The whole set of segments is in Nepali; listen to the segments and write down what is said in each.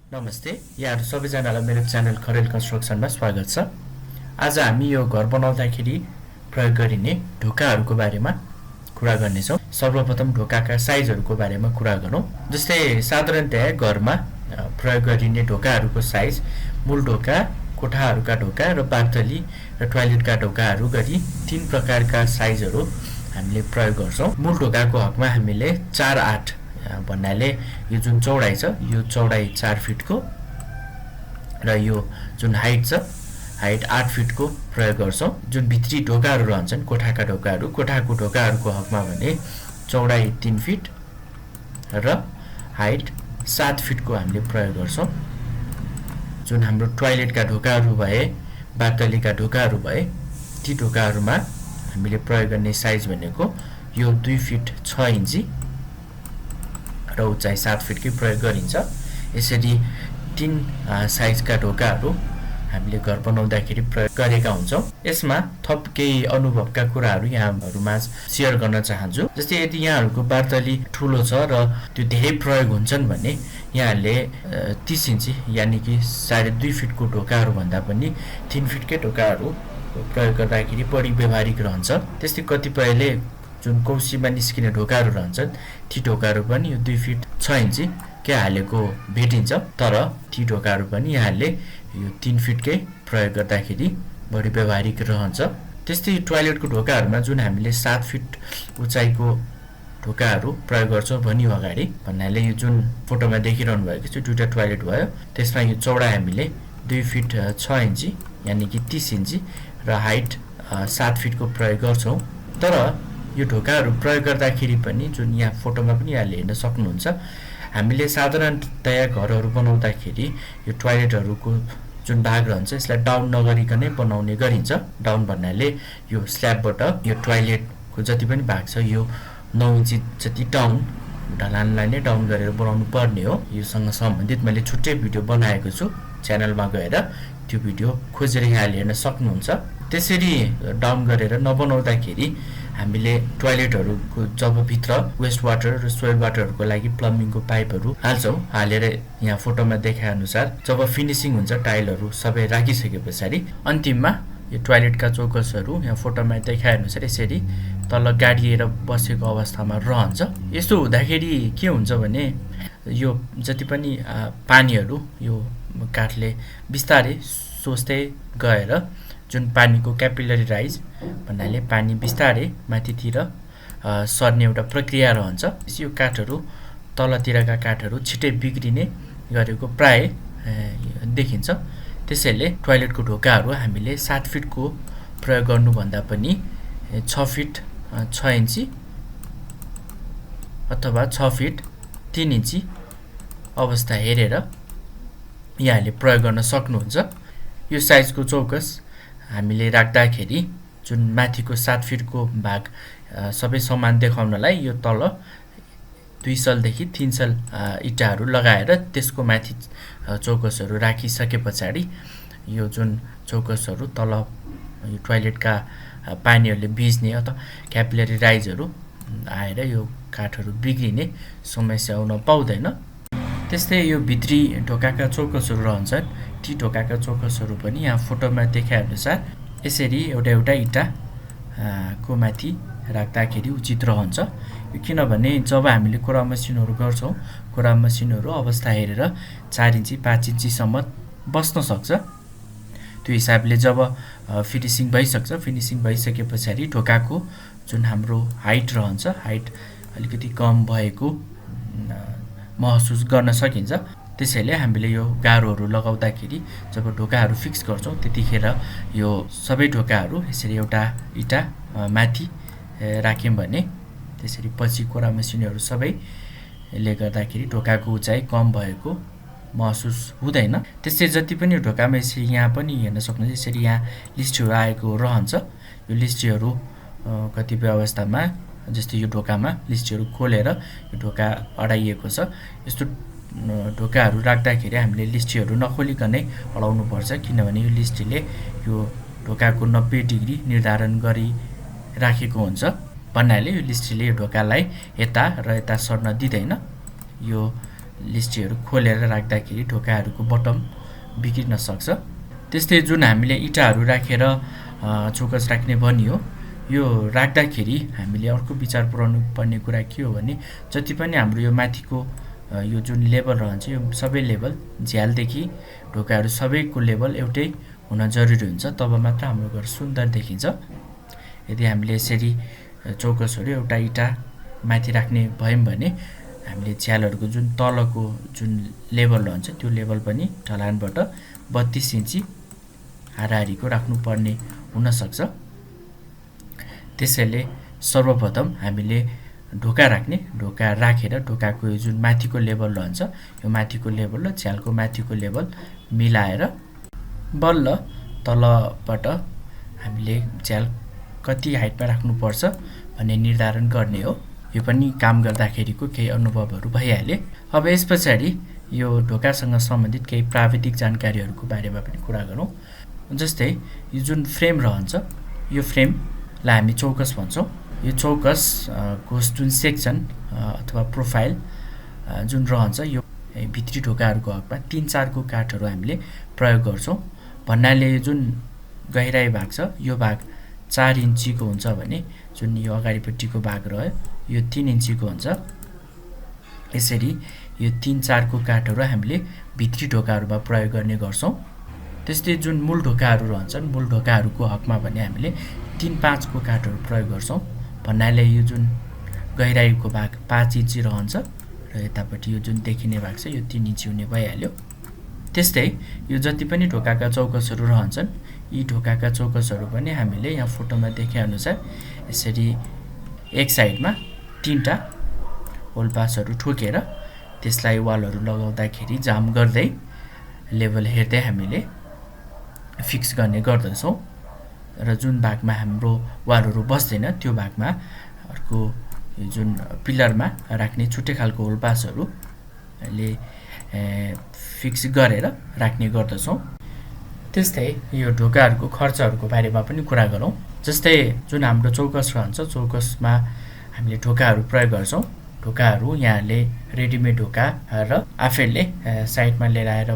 नमस्ते यहाँहरु सबैजनालाई मेरो च्यानल खरेल कन्स्ट्रक्सनमा स्वागत छ। आज हामी यो घर बनाउँदाखेरि प्रयोग गरिने ढोकाहरूको बारेमा कुरा गर्नेछौँ। सर्वप्रथम ढोकाका साइजहरूको बारेमा कुरा गरौँ। जस्तै साधारणतया घरमा प्रयोग गरिने ढोकाहरूको साइज मूल ढोका, कोठाहरूका ढोका र बाथटली र टोयलेटका ढोकाहरू गरी 3 प्रकारका साइजहरू हामीले प्रयोग गर्छौँ। मूल ढोकाको हकमा हामीले 4-8 भन्नाले यो जुन चौडाइ छ यो चौडाइ 4 फिटको र यो जुन हाइट छ हाइट 8 फिटको प्रयोग गर्छौँ। जुन भित्री ढोकाहरू रहन्छन् कोठाका ढोकाहरू, कोठाको ढोकाहरूको हकमा भने चौडाइ 3 फिट र हाइट 7 फिटको हामीले प्रयोग गर्छौँ। जुन हाम्रो टोयलेटका ढोकाहरू भए, बाथटलीका ढोकाहरू भए, ती ढोकाहरूमा हामीले प्रयोग गर्ने साइज भनेको यो 2 फिट 6 इन्ची र उचाइ 7 फिटकै प्रयोग गरिन्छ। यसरी 3 साइजका ढोकाहरू हामीले घर बनाउँदाखेरि प्रयोग गरेका हुन्छौँ। यसमा थप केही अनुभवका कुराहरू यहाँहरुमा शेयर गर्न चाहन्छु। जस्तै यदि यहाँहरुको बाथटली ठूलो छ र त्यो धेरै प्रयोग हुन्छन् भने यहाँले 30 इन्ची यानी कि 2.5 फिटको ढोकाहरू भन्दा पनि 3 फिटकै ढोकाहरू प्रयोग गर्दाखेरि बढी व्यावहारिक रहन्छ। त्यस्तै कतिपयले जुन कौसीमा निस्किने ढोकाहरू रहन्छन् ती ढोकाहरू पनि यो 2 फिट 6 इन्ची के हालेको भेटिन्छ, तर ती ढोकाहरू पनि यहाँले यो 3 फिटकै प्रयोग गर्दाखेरि बढी व्यावहारिक रहन्छ। त्यस्तै टोयलेटको ढोकाहरूमा जुन हामीले 7 फिट उचाइको ढोकाहरू प्रयोग गर्छौँ भनी अगाडि भन्नाले यो जुन फोटोमा देखिरहनु भएको छ दुईटा टोयलेट भयो, त्यसमा यो चौडाइ हामीले 2 फिट 6 इन्ची यानी कि 30 इन्ची र हाइट 7 फिटको प्रयोग गर्छौँ। तर यो ढोकाहरू प्रयोग गर्दाखेरि पनि जुन यहाँ फोटोमा पनि यहाँले हेर्न सक्नुहुन्छ, हामीले साधारणतया घरहरू बनाउँदाखेरि यो टोयलेटहरूको जुन भाग रहन्छ यसलाई डाउन नगरिकनै बनाउने गरिन्छ। डाउन भन्नाले यो स्ल्याबबाट यो टोयलेटको जति पनि भाग छ यो 9 इन्ची जति डाउन ढलानलाई नै डाउन गरेर बनाउनु पर्ने हो। योसँग सम्बन्धित मैले छुट्टै भिडियो बनाएको छु, च्यानलमा गएर त्यो भिडियो खोजेर यहाँले हेर्न सक्नुहुन्छ। त्यसरी डाउन गरेर नबनाउँदाखेरि हामीले टोयलेटहरूको जब भित्र वेस्ट वाटर र सोइल वाटरहरूको लागि प्लम्बिङको पाइपहरू हाल्छौँ, हालेर यहाँ फोटोमा देखाए अनुसार जब फिनिसिङ हुन्छ टाइलहरू सबै राखिसके पछाडि अन्तिममा यो टोयलेटका चौकसहरू यहाँ फोटोमा देखाए अनुसार यसरी तल गाडिएर बसेको अवस्थामा रहन्छ। यस्तो हुँदाखेरि के हुन्छ भने यो जति पनि पानीहरू यो काठले बिस्तारै सोच्दै गएर जुन पानीको क्यापिलरी राइज भन्नाले पानी बिस्तारै माथितिर सर्ने एउटा प्रक्रिया रहन्छ। यो काठहरू तलतिरका काठहरू छिटै बिग्रिने गरेको प्राय देखिन्छ। त्यसैले टोयलेटको ढोकाहरू हामीले 7 फिटको प्रयोग गर्नुभन्दा पनि 6 फिट 6 इन्ची अथवा 6 फिट 3 इन्ची अवस्था हेरेर यहाँले प्रयोग गर्न सक्नुहुन्छ। यो साइजको चौकस हामीले राख्दाखेरि जुन माथिको 7 फिटको भाग सबै समान देखाउनलाई यो तल 2 सलदेखि 3 सल इटाहरू लगाएर त्यसको माथि चौकसहरू राखिसके पछाडि यो जुन चौकसहरू तल यो टोयलेटका पानीहरूले भिज्ने अथवा क्यापिलरी राइजहरू आएर यो काठहरू बिग्रिने समस्या हुन पाउँदैन। त्यस्तै यो भित्री ढोकाका चौकसहरू रहन्छन्, ती ढोकाका चौकसहरू पनि यहाँ फोटोमा देखाए अनुसार यसरी एउटा इटा को माथि राख्दाखेरि उचित रहन्छ। किनभने जब हामीले कोरा मसिनहरू गर्छौँ, कोरा मसिनहरू अवस्था हेरेर 4 इन्ची 5 इन्चीसम्म बस्न सक्छ। त्यो हिसाबले जब फिनिसिङ भइसके पछाडि ढोकाको जुन हाम्रो हाइट रहन्छ, हाइट अलिकति कम भएको महसुस गर्न सकिन्छ। त्यसैले हामीले यो गारोहरू लगाउँदाखेरि जब ढोकाहरू फिक्स गर्छौँ त्यतिखेर यो सबै ढोकाहरू यसरी एउटा इटा माथि राख्यौँ भने त्यसरी पछि कोरा मसिनहरू सबैले गर्दाखेरि ढोकाको उचाइ कम भएको महसुस हुँदैन। त्यसै जति पनि ढोकामा यसरी यहाँ पनि हेर्न सक्नुहुन्छ, यसरी यहाँ लिस्टीहरू आएको रहन्छ। यो लिस्टीहरू कतिपय अवस्थामा जस्तै यो ढोकामा लिस्टीहरू खोलेर यो ढोका अडाइएको छ। यस्तो ढोकाहरू राख्दाखेरि हामीले लिस्टीहरू नखोलिकनै अडाउनु पर्छ, किनभने यो लिस्टीले यो ढोकाको 90 डिग्री निर्धारण गरिराखेको हुन्छ। भन्नाले यो लिस्टीले यो ढोकालाई यता र यता सर्न दिँदैन। यो लिस्टीहरू खोलेर राख्दाखेरि ढोकाहरूको बटम बिग्रिन सक्छ। त्यस्तै जुन हामीले इँटाहरू राखेर चौकस राख्ने भनियो, यो राख्दाखेरि हामीले अर्को विचार पुर्याउनु पर्ने कुरा के हो भने जति पनि हाम्रो यो माथिको यो जुन लेभल रहन्छ यो सबै लेभल झ्यालदेखि ढोकाहरू सबैको लेभल एउटै हुन जरुरी हुन्छ, तब मात्र हाम्रो घर सुन्दर देखिन्छ। यदि हामीले यसरी चौकसहरू एउटा इँटा माथि राख्ने भयौँ भने हामीले झ्यालहरूको जुन तलको जुन लेभल रहन्छ त्यो लेभल पनि ढलानबाट 32 इन्ची हाराहारीको राख्नुपर्ने हुनसक्छ। त्यसैले सर्वप्रथम हामीले ढोका राखेर ढोकाको यो जुन माथिको लेभल रहन्छ यो माथिको लेभल र झ्यालको माथिको लेभल मिलाएर बल्ल तलबाट हामीले झ्याल कति हाइटमा राख्नुपर्छ भन्ने निर्धारण गर्ने हो। यो पनि काम गर्दाखेरिको केही अनुभवहरू भइहाले। अब यस पछाडि यो ढोकासँग सम्बन्धित केही प्राविधिक जानकारीहरूको बारेमा पनि कुरा गरौँ। जस्तै यो जुन फ्रेम रहन्छ यो फ्रेमलाई हामी चौकस भन्छौँ। यो चौकस को जुन सेक्सन अथवा प्रोफाइल जुन रहन्छ यो भित्री ढोकाहरूको हकमा 3-4 को काठहरू हामीले प्रयोग गर्छौँ। भन्नाले जुन गहिराई भाग छ यो भाग 4 इन्चीको हुन्छ भने जुन यो अगाडिपट्टिको भाग रह्यो यो 3 इन्चीको हुन्छ। यसरी यो 3-4 को काठहरू हामीले भित्री ढोकाहरूमा प्रयोग गर्ने गर्छौँ। त्यस्तै जुन मूल ढोकाहरू रहन्छन् मूल ढोकाहरूको हकमा भने हामीले 3-5 को काठहरू प्रयोग गर्छौँ। भन्नाले यो जुन गहिराईको भाग 5 इन्ची रहन्छ र यतापट्टि यो जुन देखिने भाग छ यो 3 इन्ची हुने भइहाल्यो। त्यस्तै यो जति पनि ढोकाका चौकसहरू रहन्छन् यी ढोकाका चौकसहरू पनि हामीले यहाँ फोटोमा देखे अनुसार यसरी एक साइडमा 3टा होल पासहरू ठोकेर त्यसलाई वालहरू लगाउँदाखेरि जाम गर्दै लेभल हेर्दै हामीले फिक्स गर्ने गर्दछौँ। र जुन भागमा हाम्रो वालहरू बस्दैन त्यो भागमा अर्को जुन पिलरमा राख्ने छुट्टै खालको होल पासहरूले फिक्स गरेर राख्ने गर्दछौँ। त्यस्तै यो ढोकाहरूको खर्चहरूको बारेमा पनि कुरा गरौँ। जस्तै जुन हाम्रो चौकस रहन्छ चौकसमा हामीले ढोकाहरू प्रयोग गर्छौँ। ढोकाहरू यहाँले रेडिमेड ढोका र आफैले साइडमा लिएर आएर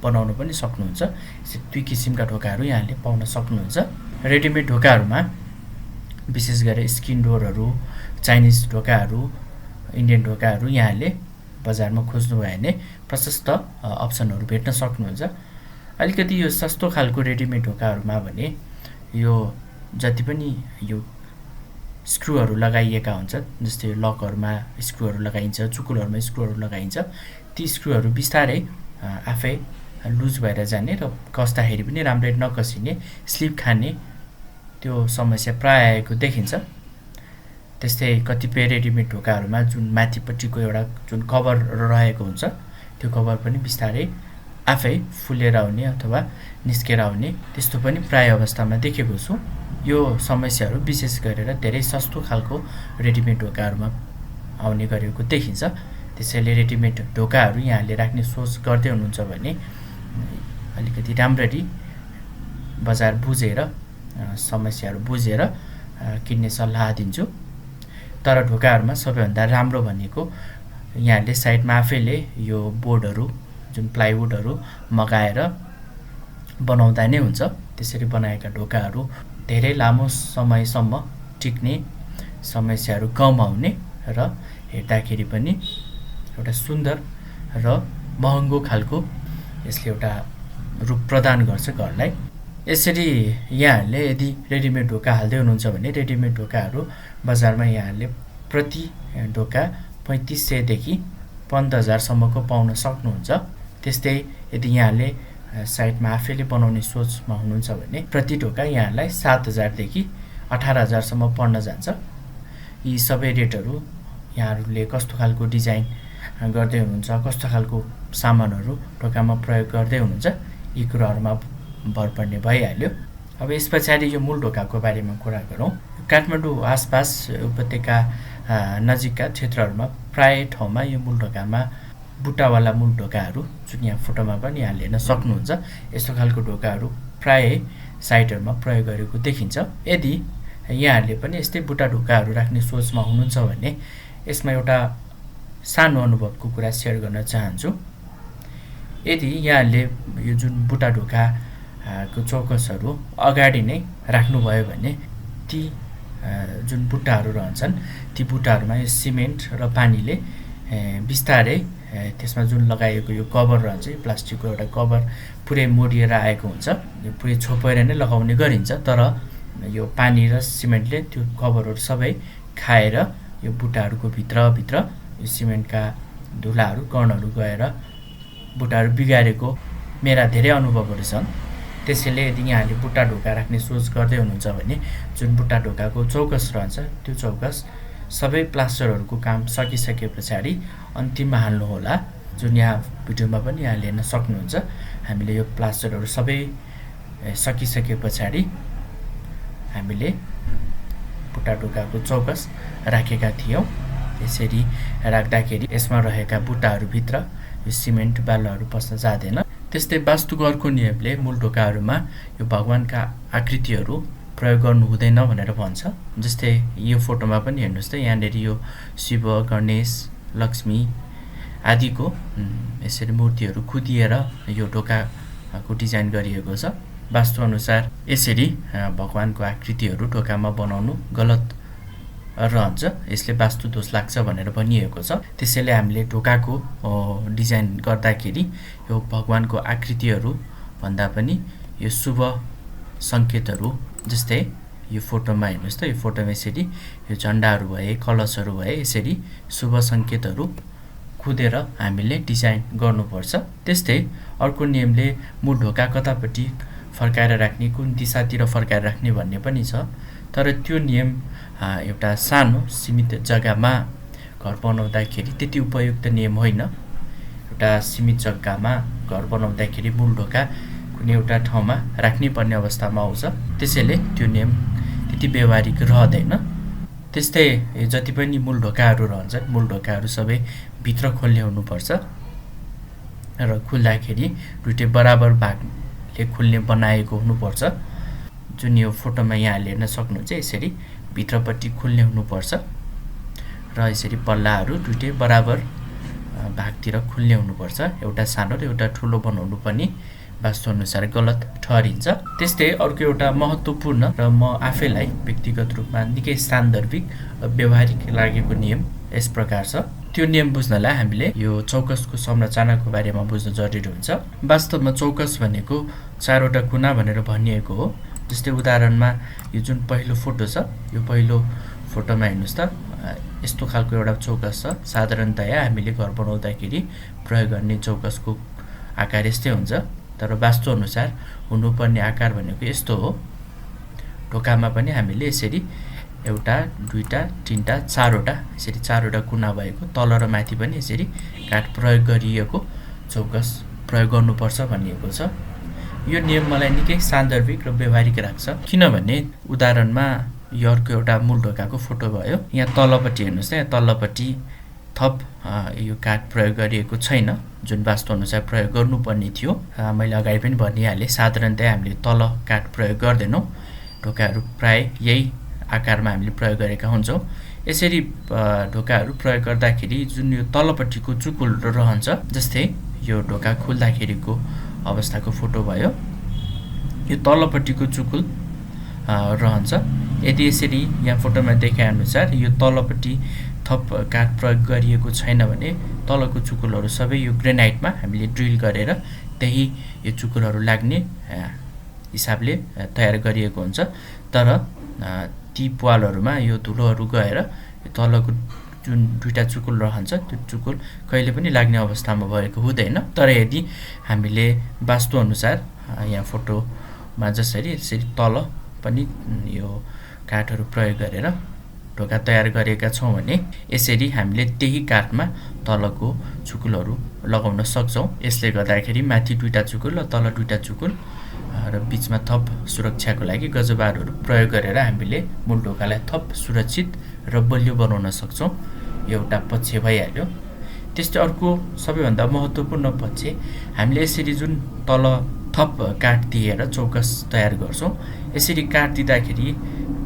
बनाउनु पनि सक्नुहुन्छ। दुई किसिमका ढोकाहरू यहाँले पाउन सक्नुहुन्छ। रेडिमेड ढोकाहरूमा विशेष गरी स्किन डोरहरू, चाइनिज ढोकाहरू, इन्डियन ढोकाहरू यहाँले बजारमा खोज्नुभयो भने प्रशस्त अप्सनहरू भेट्न सक्नुहुन्छ। अलिकति यो सस्तो खालको रेडिमेड ढोकाहरूमा भने यो जति पनि यो स्क्रुहरू लगाइएका हुन्छन् जस्तै लकहरूमा स्क्रुहरू लगाइन्छ, चुकुलहरूमा स्क्रुहरू लगाइन्छ, ती स्क्रुहरू बिस्तारै आफै लुज भएर जाने र कस्दाखेरि पनि राम्ररी नकसिने, स्लिप खाने त्यो समस्या प्राय आएको देखिन्छ। त्यस्तै कतिपय रेडिमेड ढोकाहरूमा जुन माथिपट्टिको एउटा जुन कभर रहेको हुन्छ त्यो कभर पनि बिस्तारै आफै फुलेर आउने अथवा निस्केर आउने त्यस्तो पनि प्राय अवस्थामा देखेको छु। यो समस्याहरू विशेष गरेर धेरै सस्तो खालको रेडिमेड ढोकाहरूमा आउने गरेको देखिन्छ। त्यसैले रेडिमेड ढोकाहरू यहाँले राख्ने सोच गर्दै हुनुहुन्छ भने अलिकति राम्ररी बजार बुझेर समस्याहरू बुझेर किन्ने सल्लाह दिन्छु। तर ढोकाहरूमा सबैभन्दा राम्रो भनेको यहाँले साइडमा आफैले यो बोर्डहरू जुन प्लाइवुडहरू मगाएर बनाउँदा नै हुन्छ। त्यसरी बनाएका ढोकाहरू धेरै लामो समयसम्म टिक्ने, समस्याहरू कम आउने र हेर्दाखेरि पनि एउटा सुन्दर र महँगो खालको यसले एउटा रूप प्रदान गर्छ घरलाई। यसरी यहाँहरूले यदि रेडिमेड ढोका हाल्दै हुनुहुन्छ भने रेडिमेड ढोकाहरू बजारमा यहाँहरूले प्रति ढोका 3500 देखि 5000 सम्मको पाउन सक्नुहुन्छ। त्यस्तै यदि यहाँले साइडमा आफैले बनाउने सोचमा हुनुहुन्छ भने प्रति ढोका यहाँलाई 7000 देखि 18000 सम्म पर्न जान्छ। यी सबै रेटहरू यहाँहरूले कस्तो खालको डिजाइन गर्दै हुनुहुन्छ, कस्तो खालको सामानहरू ढोकामा प्रयोग गर्दै हुनुहुन्छ यी कुराहरूमा भर पर्ने भइहाल्यो। अब यस पछाडि यो मूल ढोकाको बारेमा कुरा गरौँ। काठमाडौँ आसपास उपत्यका नजिकका क्षेत्रहरूमा प्राय ठाउँमा यो मूल ढोकामा बुट्टावाला मूल ढोकाहरू जुन यहाँ फोटोमा पनि यहाँले हेर्न सक्नुहुन्छ यस्तो खालको ढोकाहरू प्राय साइटहरूमा प्रयोग गरेको देखिन्छ। यदि यहाँहरूले पनि यस्तै बुट्टा ढोकाहरू राख्ने सोचमा हुनुहुन्छ भने यसमा एउटा सानो अनुभवको कुरा सेयर गर्न चाहन्छु। यदि यहाँले यो जुन बुट्टा ढोकाको चौकसहरू अगाडि नै राख्नुभयो भने ती जुन बुट्टाहरू रहन्छन् ती बुट्टाहरूमा यो सिमेन्ट र पानीले बिस्तारै त्यसमा जुन लगाइएको यो कभर रहन्छ, यो प्लास्टिकको एउटा कभर पुरै मोडिएर आएको हुन्छ। यो पुरै छोपेर नै लगाउने गरिन्छ, तर यो पानी र सिमेन्टले त्यो कभरहरू सबै खाएर यो बुट्टाहरूको भित्रभित्र यो सिमेन्टका धुलाहरू कणहरू गएर बुट्टाहरू बिगारेको मेरा धेरै अनुभवहरू छन्। त्यसैले यदि यहाँले बुट्टा ढोका राख्ने सोच गर्दै हुनुहुन्छ भने जुन बुट्टा ढोकाको चौकस रहन्छ त्यो चौकस सबै प्लास्टरहरूको काम सकिसके पछाडि अन्तिममा हाल्नुहोला। जुन यहाँ भिडियोमा पनि यहाँले हेर्न सक्नुहुन्छ, हामीले यो प्लास्टरहरू सबै सकिसके पछाडि हामीले बुट्टा ढोकाको चौकस राखेका थियौँ। यसरी राख्दाखेरि यसमा रहेका बुट्टाहरूभित्र यो सिमेन्ट बालुवाहरू पस्न जाँदैन। त्यस्तै वास्तुको अर्को नियमले मूल ढोकाहरूमा यो भगवानका आकृतिहरू प्रयोग गर्नु हुँदैन भनेर भन्छ। जस्तै यो फोटोमा पनि हेर्नुहोस् त, यहाँनिर यो शिव, गणेश, लक्ष्मी आदिको यसरी मूर्तिहरू खुदिएर यो ढोकाको डिजाइन गरिएको छ। वास्तुअनुसार यसरी भगवानको आकृतिहरू ढोकामा बनाउनु गलत रहन्छ, यसले वास्तु दोष लाग्छ भनेर भनिएको छ। त्यसैले हामीले ढोकाको डिजाइन गर्दाखेरि यो भगवानको आकृतिहरू भन्दा पनि यो शुभ सङ्केतहरू, जस्तै यो फोटोमा हेर्नुहोस् त, यो फोटोमा यसरी यो झन्डाहरू भए, कलशहरू भए, यसरी शुभ सङ्केतहरू खुदेर हामीले डिजाइन गर्नुपर्छ। त्यस्तै अर्को नियमले मूल ढोका कतापट्टि फर्काएर राख्ने, कुन दिशातिर फर्काएर राख्ने भन्ने पनि छ। तर त्यो नियम एउटा सानो सीमित जग्गामा घर बनाउँदाखेरि त्यति उपयुक्त नियम होइन। एउटा सीमित जग्गामा घर बनाउँदाखेरि मूल ढोका कुनै एउटा ठाउँमा राख्नै पर्ने अवस्थामा आउँछ, त्यसैले त्यो नियम त्यति व्यवहारिक रहँदैन। त्यस्तै जति पनि मूल ढोकाहरू रहन्छन्, मूल ढोकाहरू सबै भित्र खोल्ने हुनुपर्छ र खुल्दाखेरि दुईटै बराबर भागले खुल्ने बनाएको हुनुपर्छ। जुन यो फोटोमा यहाँले हेर्न सक्नुहुन्छ, यसरी भित्रपट्टि खुल्ने हुनुपर्छ र यसरी पल्लाहरू दुईटै बराबर भागतिर खुल्ने हुनुपर्छ। एउटा सानो र एउटा ठुलो बनाउनु पनि वास्तुअनुसार गलत ठहरिन्छ। त्यस्तै अर्को एउटा महत्त्वपूर्ण र म आफैलाई व्यक्तिगत रूपमा निकै सान्दर्भिक व्यवहारिक लागेको नियम यस प्रकार छ। त्यो नियम बुझ्नलाई हामीले यो चौकसको संरचनाको बारेमा बुझ्न जरुरी हुन्छ। वास्तवमा चौकस भनेको चारवटा कुना भनेर भनिएको हो। जस्तै उदाहरणमा यो जुन पहिलो फोटो छ, यो पहिलो फोटोमा हेर्नुहोस् त, यस्तो खालको एउटा चौकस छ। साधारणतया हामीले घर बनाउँदाखेरि प्रयोग गर्ने चौकसको आकार यस्तै हुन्छ, तर वास्तुअनुसार हुनुपर्ने आकार भनेको यस्तो हो। ढोकामा पनि हामीले यसरी एउटा, दुईटा, तिनटा, चारवटा, यसरी चारवटा कुना भएको, तल र माथि पनि यसरी काठ प्रयोग गरिएको चौकस प्रयोग गर्नुपर्छ भनिएको छ। यो नियम मलाई निकै सान्दर्भिक र व्यवहारिक लाग्छ, किनभने उदाहरणमा यो अर्को एउटा मूल ढोकाको फोटो भयो। यहाँ तलपट्टि हेर्नुहोस् त, यहाँ तलपट्टि थप यो काठ प्रयोग गरिएको छैन, जुन वास्तुअनुसार प्रयोग गर्नुपर्ने थियो। मैले अगाडि पनि भनिहालेँ, साधारणतया हामीले तल काठ प्रयोग गर्दैनौँ, ढोकाहरू प्राय यही आकारमा हामीले प्रयोग गरेका हुन्छौँ। यसरी ढोकाहरू प्रयोग गर्दाखेरि जुन यो तलपट्टिको चुकुल रहन्छ, जस्तै यो ढोका खुल्दाखेरिको अवस्थाको फोटो भयो, यो तलपट्टिको चुकुल रहन्छ। यदि यसरी यहाँ फोटोमा देखाएअनुसार यो तलपट्टि थप काठ प्रयोग गरिएको छैन भने तलको चुकुलहरू सबै यो ग्रेनाइटमा हामीले ड्रिल गरेर त्यही यो चुकुलहरू लाग्ने हिसाबले तयार गरिएको हुन्छ। तर ती पालहरूमा यो धुलोहरू गएर तलको जुन दुईटा चुकुल रहन्छ त्यो चुकुल कहिले पनि लाग्ने अवस्थामा भएको हुँदैन। तर यदि हामीले वास्तुअनुसार यहाँ फोटोमा जसरी यसरी तल पनि यो काठहरू प्रयोग गरेर ढोका तयार गरेका छौँ भने यसरी हामीले त्यही काठमा तलको चुकुलहरू लगाउन सक्छौँ। यसले गर्दाखेरि माथि दुईटा चुकुल र तल दुईटा चुकुल र बिचमा थप सुरक्षाको लागि गजबारहरू प्रयोग गरेर हामीले मूल ढोकालाई थप सुरक्षित र बलियो बनाउन सक्छौँ। यो एउटा पक्ष भइहाल्यो। त्यस्तै अर्को सबैभन्दा महत्त्वपूर्ण पक्ष, हामीले यसरी जुन तल थप काठ दिएर चौकस तयार गर्छौँ, यसरी काठ दिँदाखेरि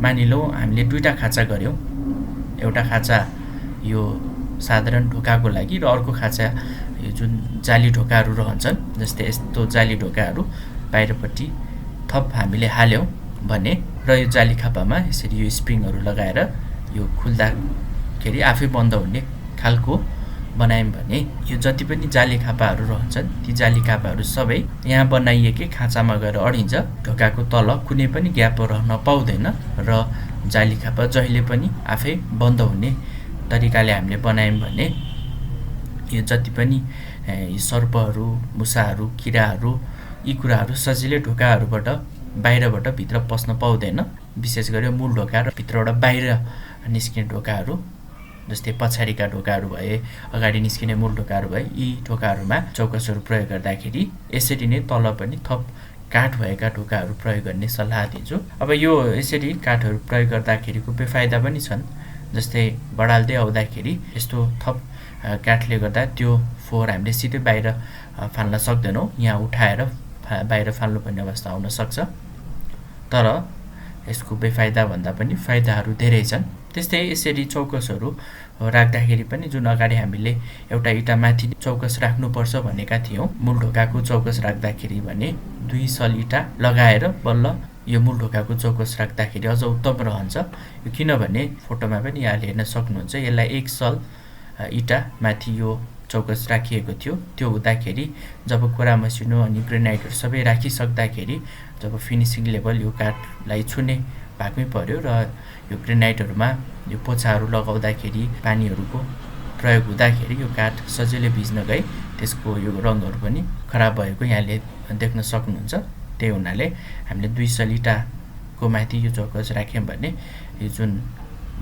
मानिलौँ हामीले दुईटा खाँचा गऱ्यौँ, एउटा खाँचा यो साधारण ढोकाको लागि र अर्को खाँचा यो जुन जाली ढोकाहरू रहन्छन् जस्तै यस्तो जाली ढोकाहरू बाहिरपट्टि थप हामीले हाल्यौँ भने र यो जाली खापामा यसरी यो स्प्रिङहरू लगाएर यो खुल्दाखेरि आफै बन्द हुने खालको बनायौँ भने यो जति पनि जाली खापाहरू रहन्छन् ती जाली खापाहरू सबै यहाँ बनाइएकै खाँचामा गएर अडिन्छ। ढोकाको तल कुनै पनि ग्याप रहन पाउँदैन र जाली खापा जहिले पनि आफै बन्द हुने तरिकाले हामीले बनायौँ भने यो जति पनि सर्पहरू, मुसाहरू, किराहरू यी कुराहरू सजिलै ढोकाहरूबाट बाहिरबाट भित्र पस्न पाउँदैन। विशेष गरी मूल ढोका र भित्रबाट बाहिर निस्किने ढोकाहरू जस्तै पछाडिका ढोकाहरू भए, अगाडि निस्किने मूल ढोकाहरू भए, यी ढोकाहरूमा चौकसहरू प्रयोग गर्दाखेरि यसरी नै तल पनि थप काठ भएका ढोकाहरू प्रयोग गर्ने सल्लाह दिन्छु। अब यो यसरी काठहरू प्रयोग गर्दाखेरिको बेफाइदा पनि छन्। जस्तै बढाल्दै आउँदाखेरि यस्तो थप काठले गर्दा त्यो फोहोर हामीले सिधै बाहिर फाल्न सक्दैनौँ। यहाँ उठाएर बाहिर फाल्नुपर्ने अवस्था आउन सक्छ। तर यसको बेफाइदा भन्दा पनि फाइदाहरू धेरै छन्। त्यस्तै यसरी चौकसहरू राख्दाखेरि पनि जुन अगाडि हामीले एउटा इँटा माथि चौकस राख्नुपर्छ भनेका थियौँ, मूल ढोकाको चौकस राख्दाखेरि भने 2 सल इँटा लगाएर बल्ल यो मूल ढोकाको चौकस राख्दाखेरि अझ उत्तम रहन्छ। यो किनभने फोटोमा पनि यहाँले हेर्न सक्नुहुन्छ, यसलाई 1 सल इँटा माथि यो चौकस राखिएको थियो। त्यो हुँदाखेरि जब कोरा मसिनो अनि ग्रेनाइटहरू सबै राखिसक्दाखेरि जब फिनिसिङ लेभल यो काठलाई छुने भागमै पर्यो र यो ग्रेनाइटहरूमा यो पोछाहरू लगाउँदाखेरि पानीहरूको प्रयोग हुँदाखेरि यो काठ सजिलै भिज्न गई त्यसको यो रङहरू पनि खराब भएको यहाँले देख्न सक्नुहुन्छ। त्यही हुनाले हामीले 2 सल इँटाको माथि यो चौकस राख्यौँ भने यो जुन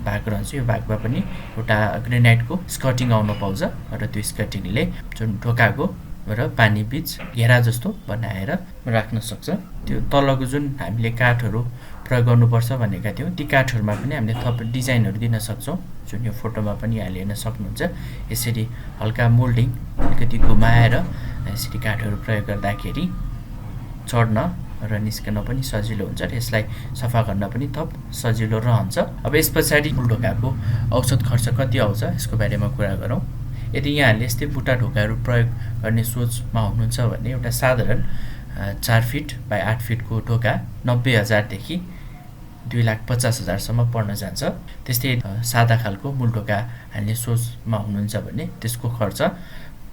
भाग रहन्छ यो भागमा पनि एउटा ग्रेनाइटको स्कटिङ आउन पाउँछ र त्यो स्कटिङले जुन ढोकाको र पानी बीच घेरा जस्तो बनाएर राख्न सक्छ। त्यो तलको जुन हामीले काठहरू प्रयोग गर्नुपर्छ भनेका थियौँ ती काठहरूमा पनि हामीले थप डिजाइनहरू दिन सक्छौँ। जुन यो फोटोमा पनि यहाँले हेर्न सक्नुहुन्छ, यसरी हल्का मोल्डिङ अलिकति घुमाएर यसरी काठहरू प्रयोग गर्दाखेरि चढ्न र निस्कन पनि सजिलो हुन्छ र यसलाई सफा गर्न पनि थप सजिलो रहन्छ। अब यस पछाडि मूल ढोकाको औसत खर्च कति आउँछ यसको बारेमा कुरा गरौँ। यदि यहाँले यस्तै बुट्टा ढोकाहरू प्रयोग गर्ने सोचमा हुनुहुन्छ भने एउटा साधारण 4 फिट बाई 8 फिटको ढोका 90,000 देखि 2,50,000 पर्न जान्छ। त्यस्तै सादा खालको मूल ढोका हाल्ने सोचमा हुनुहुन्छ भने त्यसको खर्च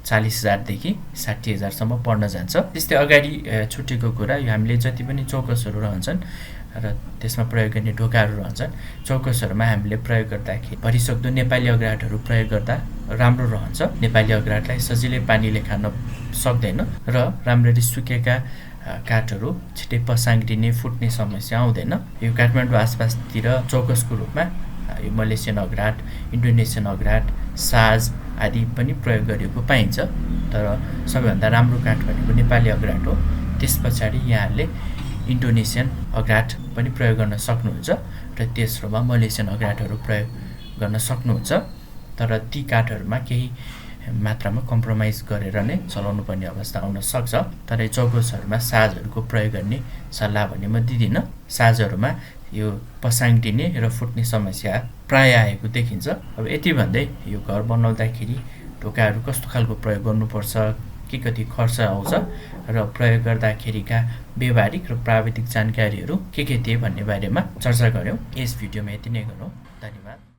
40,000 देखि 60,000 पर्न जान्छ। त्यस्तै अगाडि छुटेको कुरा, यो हामीले जति पनि चौकसहरू रहन्छन् र त्यसमा प्रयोग गर्ने ढोकाहरू रहन्छन्, चौकसहरूमा हामीले प्रयोग गर्दाखेरि भरिसक्दो नेपाली अग्राटहरू प्रयोग गर्दा राम्रो रहन्छ। नेपाली अग्राटलाई सजिलै पानीले खान सक्दैन र राम्ररी सुकेका काठहरू छिटै पसाङ्ग्रिने, फुट्ने समस्या आउँदैन। यो काठमाडौँ आसपासतिर चौकसको रूपमा यो मलेसियन अग्राट, इन्डोनेसियन अग्राट, साज आदि पनि प्रयोग गरिएको पाइन्छ। तर सबैभन्दा राम्रो काठ भनेको नेपाली अग्राट हो। त्यस पछाडि यहाँले इन्डोनेसियन अग्राट पनि प्रयोग गर्न सक्नुहुन्छ र तेस्रोमा मलेसियन अग्राटहरू प्रयोग गर्न सक्नुहुन्छ। तर ती काठहरूमा केही मात्रामा कम्प्रोमाइज गरेर नै चलाउनु पर्ने अवस्था आउन सक्छ। तर चौकसहरूमा साजहरूको प्रयोग गर्ने सल्लाह भने म दिँदिनँ। साजहरूमा यो पसाङ्ग्रिने र फुट्ने समस्या प्राय आएको देखिन्छ। अब यति भन्दै यो घर बनाउँदाखेरि ढोकाहरू कस्तो खालको प्रयोग गर्नुपर्छ, के कति खर्च आउँछ र प्रयोग गर्दाखेरिका व्यवहारिक र प्राविधिक जानकारीहरू के थिए भन्ने बारेमा चर्चा गऱ्यौँ। यस भिडियोमा यति नै गरौँ। धन्यवाद।